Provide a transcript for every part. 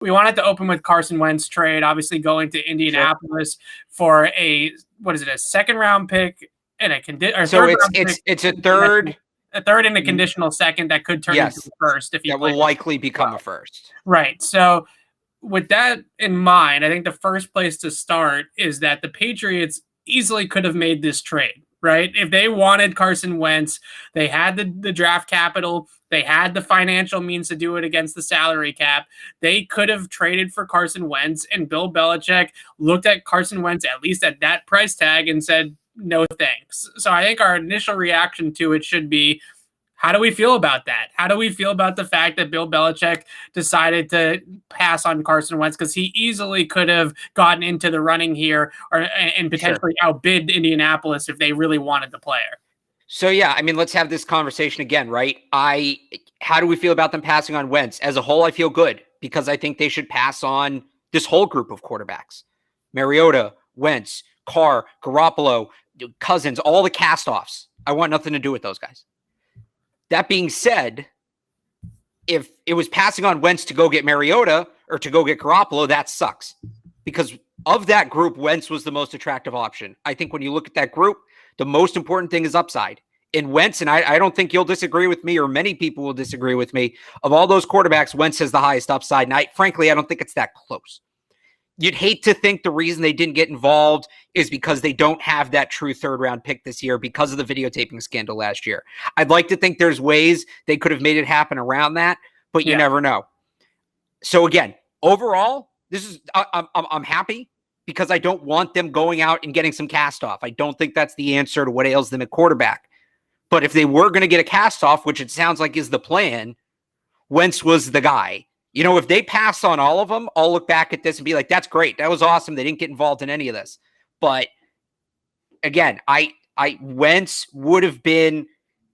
we wanted to open with Carson Wentz trade, obviously going to Indianapolis for a second round pick and a it's a third and a conditional second that could turn into a first if that will likely become a first. Right. So with that in mind, I think the first place to start is that the Patriots easily could have made this trade. Right. If they wanted Carson Wentz, they had the draft capital. They had the financial means to do it against the salary cap. They could have traded for Carson Wentz, and Bill Belichick looked at Carson Wentz, at least at that price tag, and said, no, thanks. So I think our initial reaction to it should be, how do we feel about that? How do we feel about the fact that Bill Belichick decided to pass on Carson Wentz? Because he easily could have gotten into the running here and potentially outbid Indianapolis if they really wanted the player. So, yeah, I mean, let's have this conversation again, right? How do we feel about them passing on Wentz? As a whole, I feel good because I think they should pass on this whole group of quarterbacks. Mariota, Wentz, Carr, Garoppolo, Cousins, all the cast-offs. I want nothing to do with those guys. That being said, if it was passing on Wentz to go get Mariota or to go get Garoppolo, that sucks. Because of that group, Wentz was the most attractive option. I think when you look at that group, the most important thing is upside. In Wentz, and I don't think you'll disagree with me, or many people will disagree with me, of all those quarterbacks, Wentz has the highest upside. And frankly, I don't think it's that close. You'd hate to think the reason they didn't get involved is because they don't have that true third-round pick this year because of the videotaping scandal last year. I'd like to think there's ways they could have made it happen around that, but you never know. So again, overall, I'm happy because I don't want them going out and getting some cast-off. I don't think that's the answer to what ails them at quarterback. But if they were going to get a cast-off, which it sounds like is the plan, Wentz was the guy. You know, if they pass on all of them, I'll look back at this and be like, that's great. That was awesome. They didn't get involved in any of this. But again, Wentz would have been,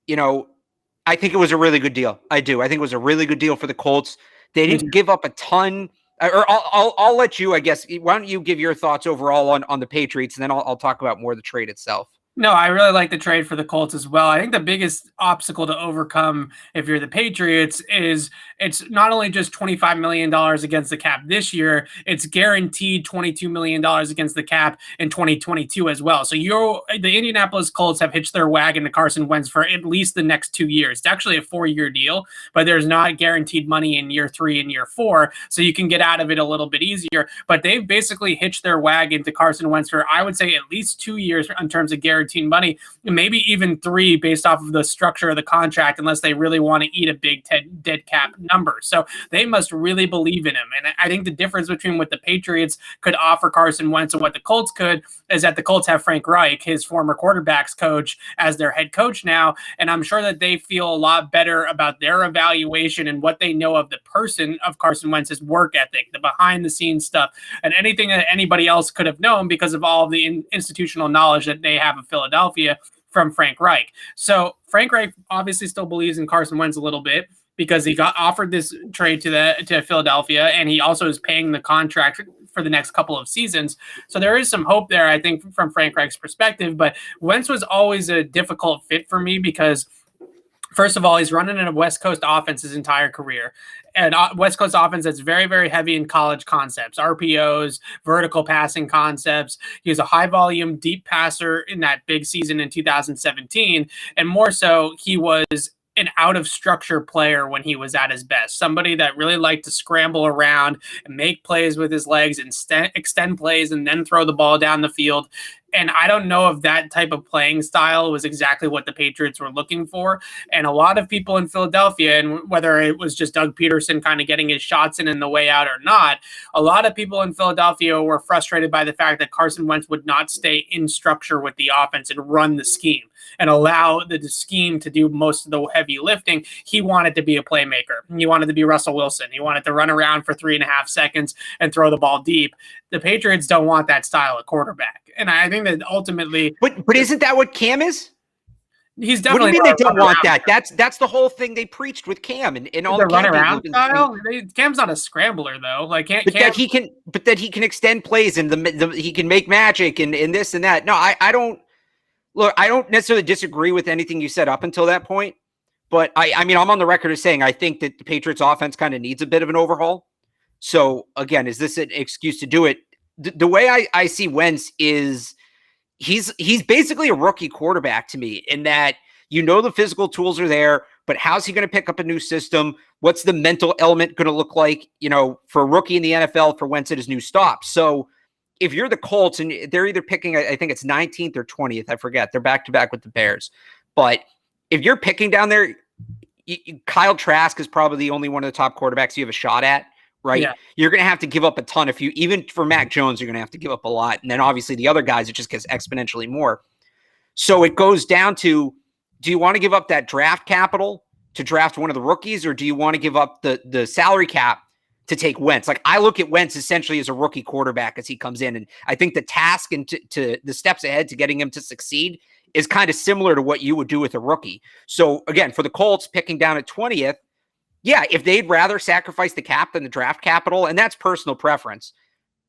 I think it was a really good deal. I do. I think it was a really good deal for the Colts. They didn't give up a ton. Or I'll let you, I guess. Why don't you give your thoughts overall on the Patriots, and then I'll talk about more of the trade itself. No, I really like the trade for the Colts as well. I think the biggest obstacle to overcome if you're the Patriots is it's not only just $25 million against the cap this year, it's guaranteed $22 million against the cap in 2022 as well. So the Indianapolis Colts have hitched their wagon to Carson Wentz for at least the next 2 years. It's actually a 4-year deal, but there's not guaranteed money in year 3 and year 4, so you can get out of it a little bit easier. But they've basically hitched their wagon to Carson Wentz for, I would say, at least 2 years in terms of guaranteed money, maybe even 3 based off of the structure of the contract, unless they really want to eat a big dead cap number. So they must really believe in him. And I think the difference between what the Patriots could offer Carson Wentz and what the Colts could is that the Colts have Frank Reich, his former quarterbacks coach, as their head coach now. And I'm sure that they feel a lot better about their evaluation and what they know of the person of Carson Wentz's work ethic, the behind the scenes stuff, and anything that anybody else could have known because of all of the institutional knowledge that they have of Philadelphia from Frank Reich. So Frank Reich obviously still believes in Carson Wentz a little bit because he got offered this trade to Philadelphia, and he also is paying the contract for the next couple of seasons. So there is some hope there, I think, from Frank Reich's perspective. But Wentz was always a difficult fit for me because, first of all, he's running in a West Coast offense his entire career. And West Coast offense that's very, very heavy in college concepts, RPOs, vertical passing concepts. He was a high-volume, deep passer in that big season in 2017. And more so, he was an out-of-structure player when he was at his best. Somebody that really liked to scramble around and make plays with his legs and extend plays and then throw the ball down the field. And I don't know if that type of playing style was exactly what the Patriots were looking for. And a lot of people in Philadelphia, and whether it was just Doug Peterson kind of getting his shots in the way out or not, a lot of people in Philadelphia were frustrated by the fact that Carson Wentz would not stay in structure with the offense and run the scheme and allow the scheme to do most of the heavy lifting. He wanted to be a playmaker. He wanted to be Russell Wilson. He wanted to run around for 3.5 seconds and throw the ball deep. The Patriots don't want that style of quarterback. And I think that ultimately... But isn't that what Cam is? He's definitely... What do you mean they don't want that? That's the whole thing they preached with Cam and all the run around style. Cam's not a scrambler though. Like Cam, that he can extend plays and he can make magic and this and that. No, I don't. Look, I don't necessarily disagree with anything you said up until that point, but I mean I'm on the record as saying I think that the Patriots offense kind of needs a bit of an overhaul. So again, is this an excuse to do it? The way I see Wentz is he's basically a rookie quarterback to me, in that the physical tools are there, but how's he going to pick up a new system? What's the mental element going to look like, for a rookie in the NFL for Wentz at his new stop? So if you're the Colts and they're either picking, I think it's 19th or 20th, I forget. They're back-to-back with the Bears. But if you're picking down there, Kyle Trask is probably the only one of the top quarterbacks you have a shot at, right? Yeah. You're going to have to give up a ton. Even for Mac Jones, you're going to have to give up a lot. And then obviously the other guys, it just gets exponentially more. So it goes down to, do you want to give up that draft capital to draft one of the rookies, or do you want to give up the salary cap to take Wentz? Like, I look at Wentz essentially as a rookie quarterback as he comes in. And I think the task and to the steps ahead to getting him to succeed is kind of similar to what you would do with a rookie. So again, for the Colts picking down at 20th, yeah, if they'd rather sacrifice the cap than the draft capital, and that's personal preference,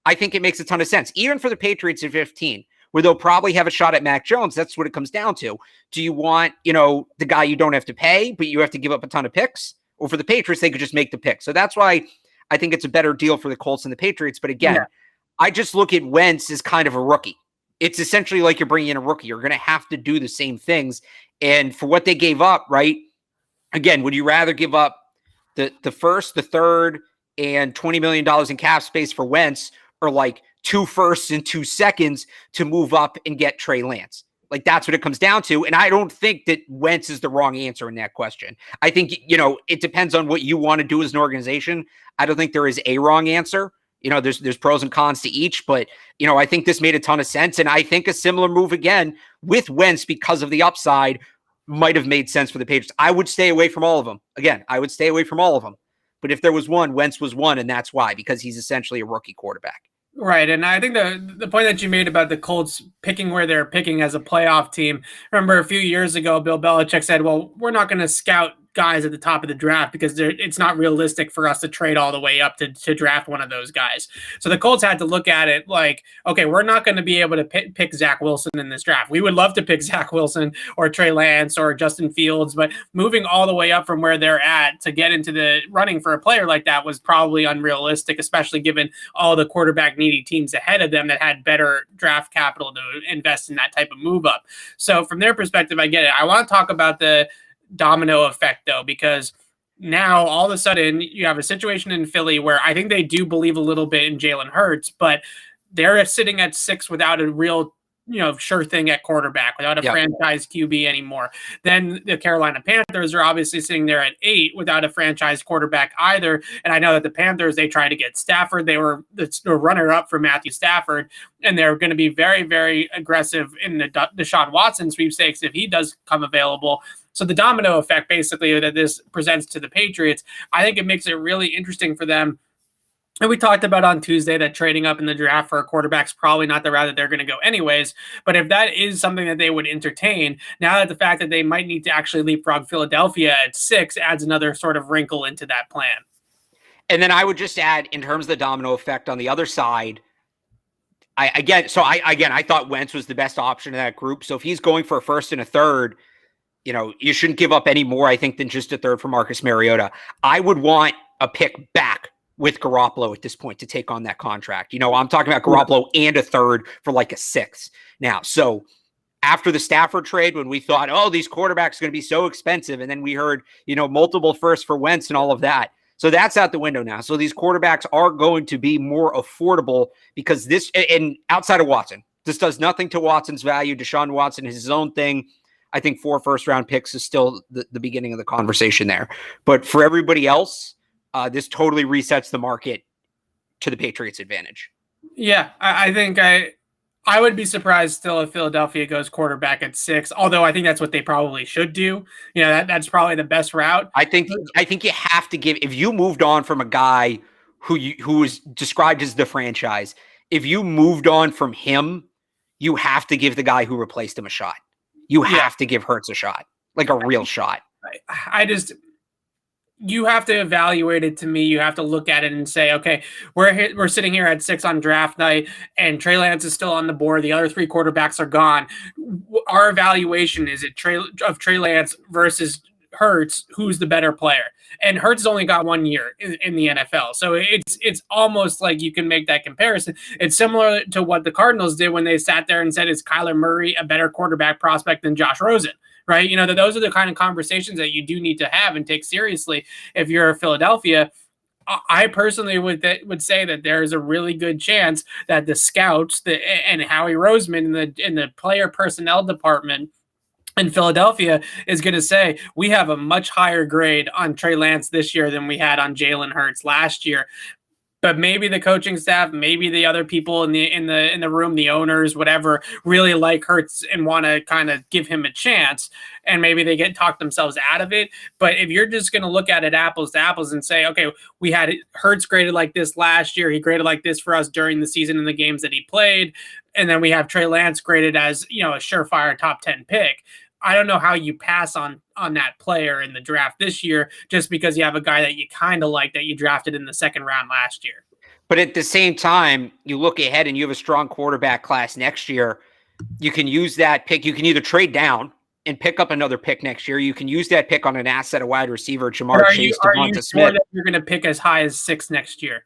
I think it makes a ton of sense. Even for the Patriots at 15, where they'll probably have a shot at Mac Jones, that's what it comes down to. Do you want, the guy you don't have to pay, but you have to give up a ton of picks? Or for the Patriots, they could just make the pick. So that's why I think it's a better deal for the Colts and the Patriots. But again, I just look at Wentz as kind of a rookie. It's essentially like you're bringing in a rookie. You're going to have to do the same things. And for what they gave up, right? Again, would you rather give up the first, the third, and $20 million in cap space for Wentz, or like 2 firsts and 2 seconds to move up and get Trey Lance? Like, that's what it comes down to. And I don't think that Wentz is the wrong answer in that question. I think, it depends on what you want to do as an organization. I don't think there is a wrong answer. There's pros and cons to each, but, I think this made a ton of sense. And I think a similar move again with Wentz, because of the upside, might have made sense for the Patriots. I would stay away from all of them. Again, I would stay away from all of them. But if there was one, Wentz was one, and that's why, because he's essentially a rookie quarterback. Right, and I think the point that you made about the Colts picking where they're picking as a playoff team, remember a few years ago, Bill Belichick said, well, we're not going to scout guys at the top of the draft because it's not realistic for us to trade all the way up to draft one of those guys. So the Colts had to look at it like, okay, we're not going to be able to pick Zach Wilson in this draft. We would love to pick Zach Wilson or Trey Lance or Justin Fields, but moving all the way up from where they're at to get into the running for a player like that was probably unrealistic, especially given all the quarterback needy teams ahead of them that had better draft capital to invest in that type of move up. So from their perspective, I get it. I want to talk about the domino effect, though, because now all of a sudden you have a situation in Philly where I think they do believe a little bit in Jalen Hurts, but they're sitting at 6 without a real sure thing at quarterback, without a franchise QB anymore. Then the Carolina Panthers are obviously sitting there at 8 without a franchise quarterback either. And I know that the Panthers, they tried to get Stafford. They were the runner-up for Matthew Stafford, and they're going to be very, very aggressive in the Deshaun Watson sweepstakes if he does come available. So the domino effect, basically, that this presents to the Patriots, I think it makes it really interesting for them. And we talked about on Tuesday that trading up in the draft for a quarterback's probably not the route that they're going to go anyways. But if that is something that they would entertain, now that the fact that they might need to actually leapfrog Philadelphia at 6 adds another sort of wrinkle into that plan. And then I would just add, in terms of the domino effect on the other side, I thought Wentz was the best option in that group. So if he's going for a first and a third, you shouldn't give up any more, I think, than just a third for Marcus Mariota. I would want a pick back with Garoppolo at this point to take on that contract. I'm talking about Garoppolo and a third for like a 6th now. So after the Stafford trade, when we thought, oh, these quarterbacks are going to be so expensive, and then we heard, multiple firsts for Wentz and all of that. So that's out the window now. So these quarterbacks are going to be more affordable because this, and outside of Watson, this does nothing to Watson's value. Deshaun Watson is his own thing. I think 4 first-round picks is still the beginning of the conversation there. But for everybody else, this totally resets the market to the Patriots' advantage. Yeah, I think I would be surprised still if Philadelphia goes quarterback at 6, although I think that's what they probably should do. That's probably the best route. I think you have to give, if you moved on from a guy who was described as the franchise, if you moved on from him, you have to give the guy who replaced him a shot. You have to give Hurts a shot, like a real shot. You have to evaluate it. To me, you have to look at it and say, okay, we're sitting here at 6 on draft night, and Trey Lance is still on the board. The other 3 quarterbacks are gone. Our evaluation is it Trey Lance versus Hurts, who's the better player? And Hurts has only got 1 year in the NFL. So it's almost like you can make that comparison. It's similar to what the Cardinals did when they sat there and said, is Kyler Murray a better quarterback prospect than Josh Rosen? Right? You know, those are the kind of conversations that you do need to have and take seriously if you're Philadelphia. I personally would say that there is a really good chance that the scouts and Howie Roseman in the player personnel department in Philadelphia is going to say, we have a much higher grade on Trey Lance this year than we had on Jalen Hurts last year. But maybe the coaching staff, maybe the other people in the room, the owners, whatever, really like Hurts and want to kind of give him a chance. And maybe they talk themselves out of it. But if you're just going to look at it apples to apples and say, okay, we had Hurts graded like this last year. He graded like this for us during the season in the games that he played. And then we have Trey Lance graded as, you know, a surefire top 10 pick. I don't know how you pass on that player in the draft this year just because you have a guy that you kind of like that you drafted in the second round last year. But at the same time, you look ahead and you have a strong quarterback class next year. You can use that pick. You can either trade down and pick up another pick next year. You can use that pick on an asset, a wide receiver, Jamar Chase, Devonta Smith. That you're going to pick as high as 6 next year?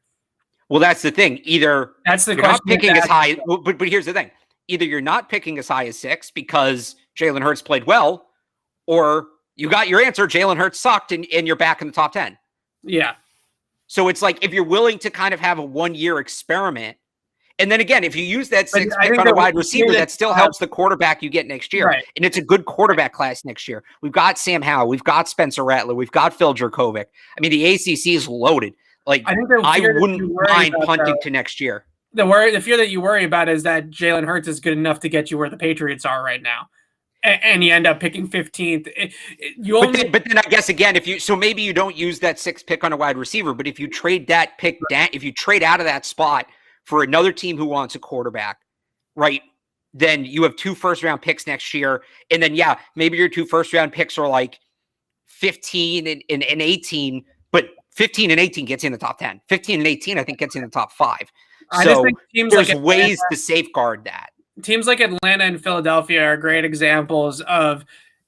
Well, that's the thing. Either that's the you're not picking as high, but here's the thing. Either you're not picking as high as 6 because Jalen Hurts played well, or you got your answer, Jalen Hurts sucked, and you're back in the top 10. Yeah. So it's like, if you're willing to kind of have a 1-year experiment, and then again, if you use that 6th pick on a wide receiver, that still helps the quarterback you get next year. Right. And it's a good quarterback class next year. We've got Sam Howell. We've got Spencer Rattler. We've got Phil Jurkovec. I mean, the ACC is loaded. Like, I wouldn't mind punting to next year. The fear that you worry about is that Jalen Hurts is good enough to get you where the Patriots are right now. And you end up picking 15th. But then I guess again, so maybe you don't use that 6th pick on a wide receiver, but if you trade that pick down, if you trade out of that spot for another team who wants a quarterback, right? Then you have 2 first-round picks next year, and then maybe your 2 first-round picks are like 15 and 18, but 15 and 18 gets in the top 10. 15 and 18, I think, gets in the top 5. So there's ways to safeguard that. Teams like Atlanta and Philadelphia are great examples of,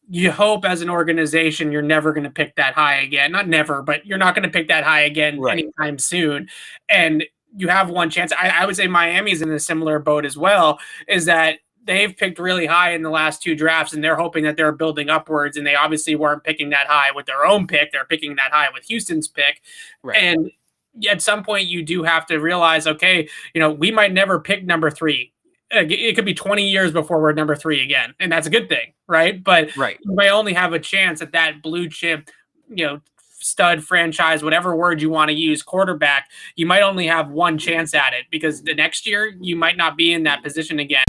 you hope as an organization you're never going to pick that high again. Not never, but you're not going to pick that high again anytime soon. And you have one chance. I would say Miami's in a similar boat as well, is that they've picked really high in the last 2 drafts, and they're hoping that they're building upwards, and they obviously weren't picking that high with their own pick. They're picking that high with Houston's pick. Right. And at some point you do have to realize, okay, you know, we might never pick number 3. It could be 20 years before we're number 3 again. And that's a good thing. Right. But you may only have a chance at that blue chip, you know, stud franchise, whatever word you want to use, quarterback. You might only have one chance at it, because the next year you might not be in that position again.